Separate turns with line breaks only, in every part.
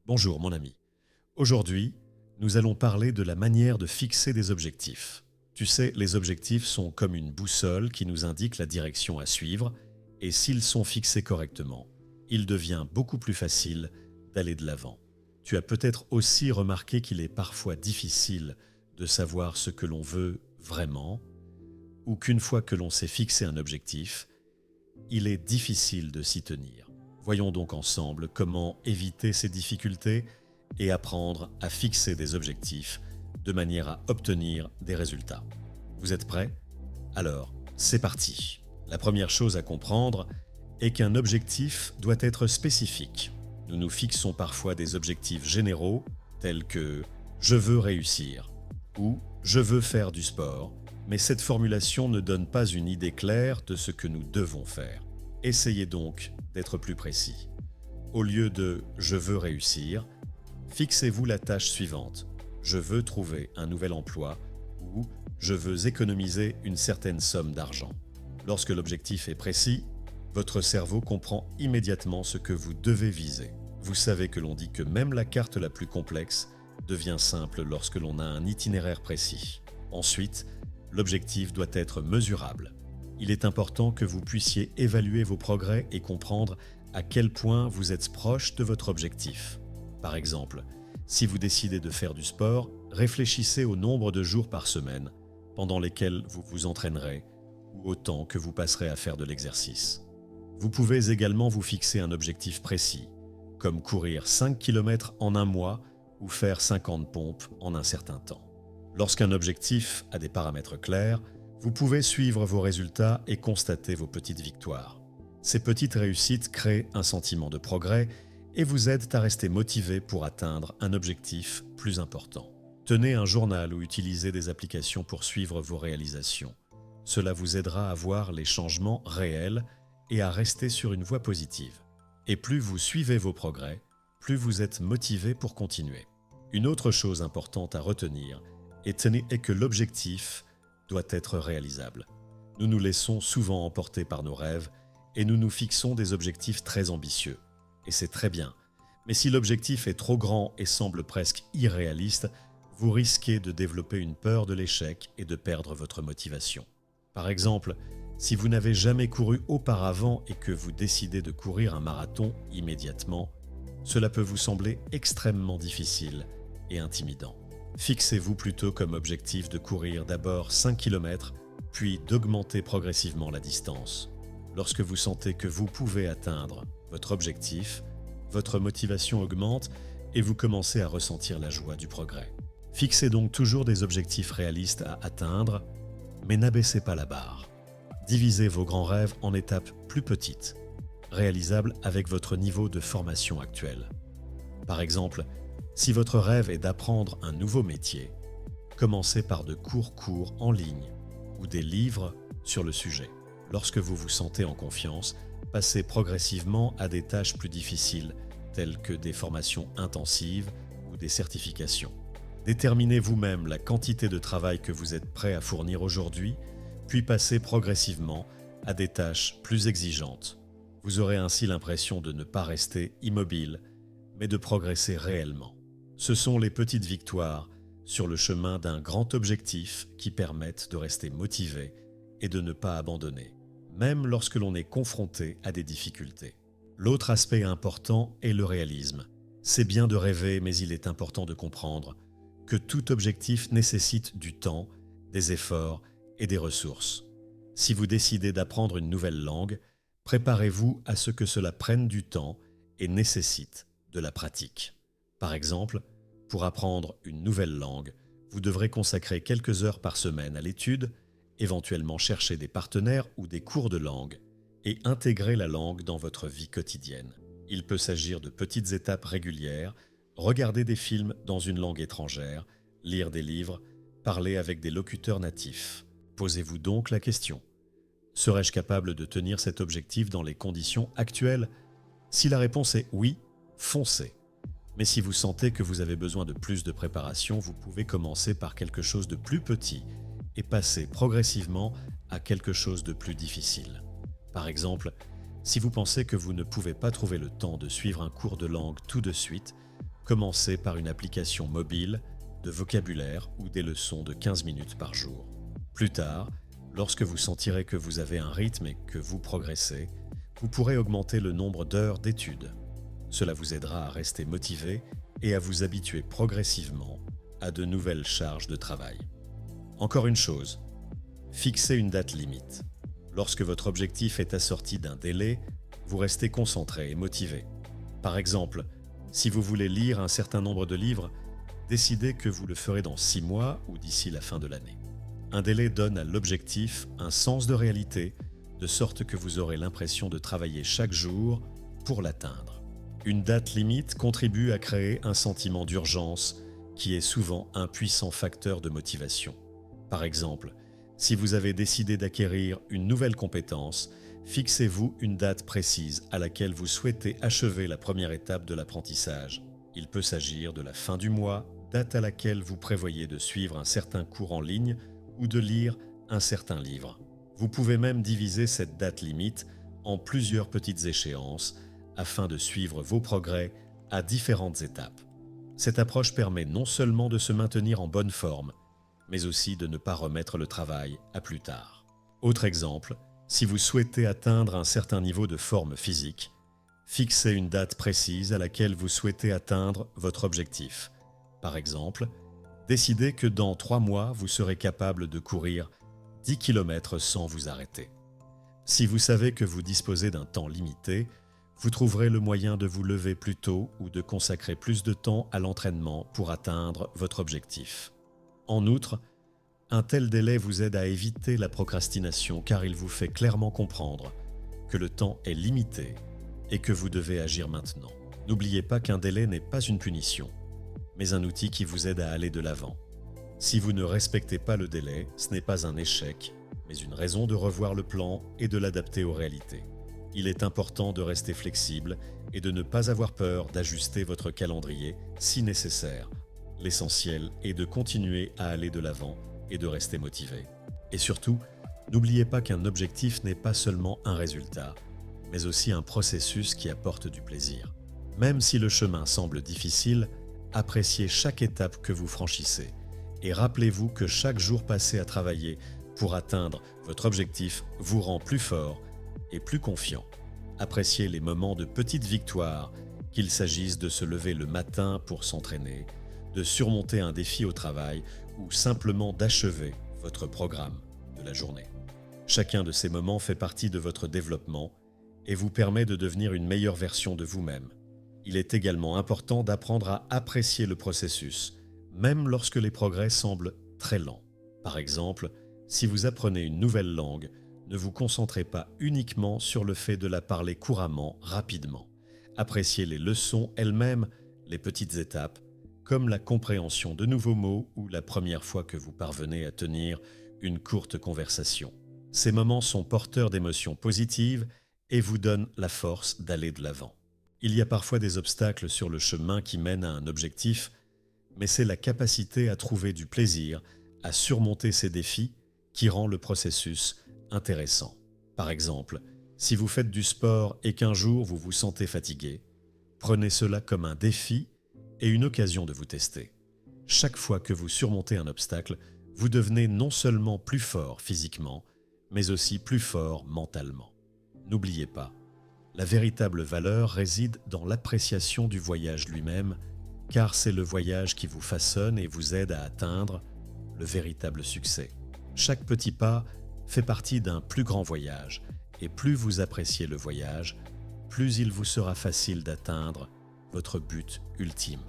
Bonjour mon ami. Aujourd'hui, nous allons parler de la manière de fixer des objectifs. Tu sais, les objectifs sont comme une boussole qui nous indique la direction à suivre et s'ils sont fixés correctement, il devient beaucoup plus facile d'aller de l'avant. Tu as peut-être aussi remarqué qu'il est parfois difficile de savoir ce que l'on veut vraiment ou qu'une fois que l'on s'est fixé un objectif, il est difficile de s'y tenir. Voyons donc ensemble comment éviter ces difficultés et apprendre à fixer des objectifs de manière à obtenir des résultats. Vous êtes prêts? Alors, c'est parti. La première chose à comprendre est qu'un objectif doit être spécifique. Nous nous fixons parfois des objectifs généraux tels que « je veux réussir » ou « je veux faire du sport », mais cette formulation ne donne pas une idée claire de ce que nous devons faire. Essayez donc d'être plus précis. Au lieu de « je veux réussir », fixez-vous la tâche suivante. Je veux trouver un nouvel emploi ou je veux économiser une certaine somme d'argent. Lorsque l'objectif est précis, votre cerveau comprend immédiatement ce que vous devez viser. Vous savez que l'on dit que même la carte la plus complexe devient simple lorsque l'on a un itinéraire précis. Ensuite, l'objectif doit être mesurable. Il est important que vous puissiez évaluer vos progrès et comprendre à quel point vous êtes proche de votre objectif. Par exemple, si vous décidez de faire du sport, réfléchissez au nombre de jours par semaine pendant lesquels vous vous entraînerez ou au temps que vous passerez à faire de l'exercice. Vous pouvez également vous fixer un objectif précis, comme courir 5 km en un mois ou faire 50 pompes en un certain temps. Lorsqu'un objectif a des paramètres clairs, vous pouvez suivre vos résultats et constater vos petites victoires. Ces petites réussites créent un sentiment de progrès et vous aident à rester motivé pour atteindre un objectif plus important. Tenez un journal ou utilisez des applications pour suivre vos réalisations. Cela vous aidera à voir les changements réels et à rester sur une voie positive. Et plus vous suivez vos progrès, plus vous êtes motivé pour continuer. Une autre chose importante à retenir est que l'objectif doit être réalisable. Nous nous laissons souvent emporter par nos rêves et nous nous fixons des objectifs très ambitieux. Et c'est très bien. Mais si l'objectif est trop grand et semble presque irréaliste, vous risquez de développer une peur de l'échec et de perdre votre motivation. Par exemple, si vous n'avez jamais couru auparavant et que vous décidez de courir un marathon immédiatement, cela peut vous sembler extrêmement difficile et intimidant. Fixez-vous plutôt comme objectif de courir d'abord 5 km, puis d'augmenter progressivement la distance. Lorsque vous sentez que vous pouvez atteindre votre objectif, votre motivation augmente et vous commencez à ressentir la joie du progrès. Fixez donc toujours des objectifs réalistes à atteindre, mais n'abaissez pas la barre. Divisez vos grands rêves en étapes plus petites, réalisables avec votre niveau de formation actuel. Par exemple, si votre rêve est d'apprendre un nouveau métier, commencez par de cours en ligne ou des livres sur le sujet. Lorsque vous vous sentez en confiance, passez progressivement à des tâches plus difficiles, telles que des formations intensives ou des certifications. Déterminez vous-même la quantité de travail que vous êtes prêt à fournir aujourd'hui, puis passez progressivement à des tâches plus exigeantes. Vous aurez ainsi l'impression de ne pas rester immobile, mais de progresser réellement. Ce sont les petites victoires sur le chemin d'un grand objectif qui permettent de rester motivé et de ne pas abandonner, même lorsque l'on est confronté à des difficultés. L'autre aspect important est le réalisme. C'est bien de rêver, mais il est important de comprendre que tout objectif nécessite du temps, des efforts et des ressources. Si vous décidez d'apprendre une nouvelle langue, préparez-vous à ce que cela prenne du temps et nécessite de la pratique. Par exemple, pour apprendre une nouvelle langue, vous devrez consacrer quelques heures par semaine à l'étude, éventuellement chercher des partenaires ou des cours de langue et intégrer la langue dans votre vie quotidienne. Il peut s'agir de petites étapes régulières, regarder des films dans une langue étrangère, lire des livres, parler avec des locuteurs natifs. Posez-vous donc la question: serais-je capable de tenir cet objectif dans les conditions actuelles? Si la réponse est oui, foncez. Mais si vous sentez que vous avez besoin de plus de préparation, vous pouvez commencer par quelque chose de plus petit et passer progressivement à quelque chose de plus difficile. Par exemple, si vous pensez que vous ne pouvez pas trouver le temps de suivre un cours de langue tout de suite, Commencez par une application mobile de vocabulaire ou des leçons de 15 minutes par jour. Plus tard, lorsque vous sentirez que vous avez un rythme et que vous progressez, vous pourrez augmenter le nombre d'heures d'études. Cela vous aidera à rester motivé et à vous habituer progressivement à de nouvelles charges de travail. Encore une chose, fixez une date limite. Lorsque votre objectif est assorti d'un délai, vous restez concentré et motivé. Par exemple, si vous voulez lire un certain nombre de livres, décidez que vous le ferez dans 6 mois ou d'ici la fin de l'année. Un délai donne à l'objectif un sens de réalité, de sorte que vous aurez l'impression de travailler chaque jour pour l'atteindre. Une date limite contribue à créer un sentiment d'urgence qui est souvent un puissant facteur de motivation. Par exemple, si vous avez décidé d'acquérir une nouvelle compétence, fixez-vous une date précise à laquelle vous souhaitez achever la première étape de l'apprentissage. Il peut s'agir de la fin du mois, date à laquelle vous prévoyez de suivre un certain cours en ligne ou de lire un certain livre. Vous pouvez même diviser cette date limite en plusieurs petites échéances afin de suivre vos progrès à différentes étapes. Cette approche permet non seulement de se maintenir en bonne forme, mais aussi de ne pas remettre le travail à plus tard. Autre exemple, si vous souhaitez atteindre un certain niveau de forme physique, fixez une date précise à laquelle vous souhaitez atteindre votre objectif. Par exemple, décidez que dans 3 mois, vous serez capable de courir 10 km sans vous arrêter. Si vous savez que vous disposez d'un temps limité, vous trouverez le moyen de vous lever plus tôt ou de consacrer plus de temps à l'entraînement pour atteindre votre objectif. En outre, un tel délai vous aide à éviter la procrastination car il vous fait clairement comprendre que le temps est limité et que vous devez agir maintenant. N'oubliez pas qu'un délai n'est pas une punition, mais un outil qui vous aide à aller de l'avant. Si vous ne respectez pas le délai, ce n'est pas un échec, mais une raison de revoir le plan et de l'adapter aux réalités. Il est important de rester flexible et de ne pas avoir peur d'ajuster votre calendrier si nécessaire. L'essentiel est de continuer à aller de l'avant et de rester motivé. Et surtout, n'oubliez pas qu'un objectif n'est pas seulement un résultat, mais aussi un processus qui apporte du plaisir. Même si le chemin semble difficile, appréciez chaque étape que vous franchissez et rappelez-vous que chaque jour passé à travailler pour atteindre votre objectif vous rend plus fort et plus confiant. Appréciez les moments de petites victoires, qu'il s'agisse de se lever le matin pour s'entraîner, de surmonter un défi au travail ou simplement d'achever votre programme de la journée. Chacun de ces moments fait partie de votre développement et vous permet de devenir une meilleure version de vous-même. Il est également important d'apprendre à apprécier le processus, même lorsque les progrès semblent très lents. Par exemple, si vous apprenez une nouvelle langue, ne vous concentrez pas uniquement sur le fait de la parler couramment, rapidement. Appréciez les leçons elles-mêmes, les petites étapes, comme la compréhension de nouveaux mots ou la première fois que vous parvenez à tenir une courte conversation. Ces moments sont porteurs d'émotions positives et vous donnent la force d'aller de l'avant. Il y a parfois des obstacles sur le chemin qui mènent à un objectif, mais c'est la capacité à trouver du plaisir, à surmonter ces défis qui rend le processus intéressant. Par exemple, si vous faites du sport et qu'un jour vous vous sentez fatigué, prenez cela comme un défi et une occasion de vous tester. Chaque fois que vous surmontez un obstacle, vous devenez non seulement plus fort physiquement, mais aussi plus fort mentalement. N'oubliez pas, la véritable valeur réside dans l'appréciation du voyage lui-même, car c'est le voyage qui vous façonne et vous aide à atteindre le véritable succès. Chaque petit pas fait partie d'un plus grand voyage, et plus vous appréciez le voyage, plus il vous sera facile d'atteindre votre but ultime.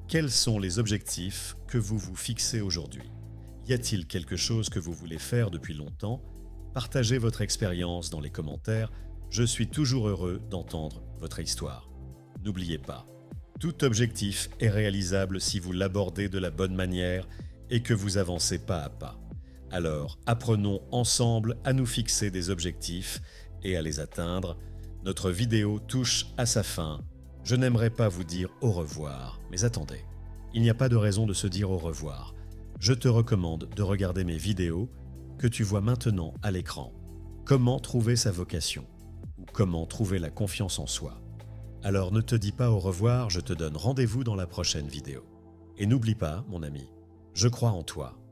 Quels sont les objectifs que vous vous fixez aujourd'hui? Y a-t-il quelque chose que vous voulez faire depuis longtemps? Partagez votre expérience dans les commentaires, je suis toujours heureux d'entendre votre histoire. N'oubliez pas, tout objectif est réalisable si vous l'abordez de la bonne manière et que vous avancez pas à pas. Alors, apprenons ensemble à nous fixer des objectifs et à les atteindre. Notre vidéo touche à sa fin. Je n'aimerais pas vous dire au revoir, mais attendez, il n'y a pas de raison de se dire au revoir. Je te recommande de regarder mes vidéos que tu vois maintenant à l'écran. Comment trouver sa vocation ou comment trouver la confiance en soi. Alors ne te dis pas au revoir, je te donne rendez-vous dans la prochaine vidéo. Et n'oublie pas, mon ami, je crois en toi.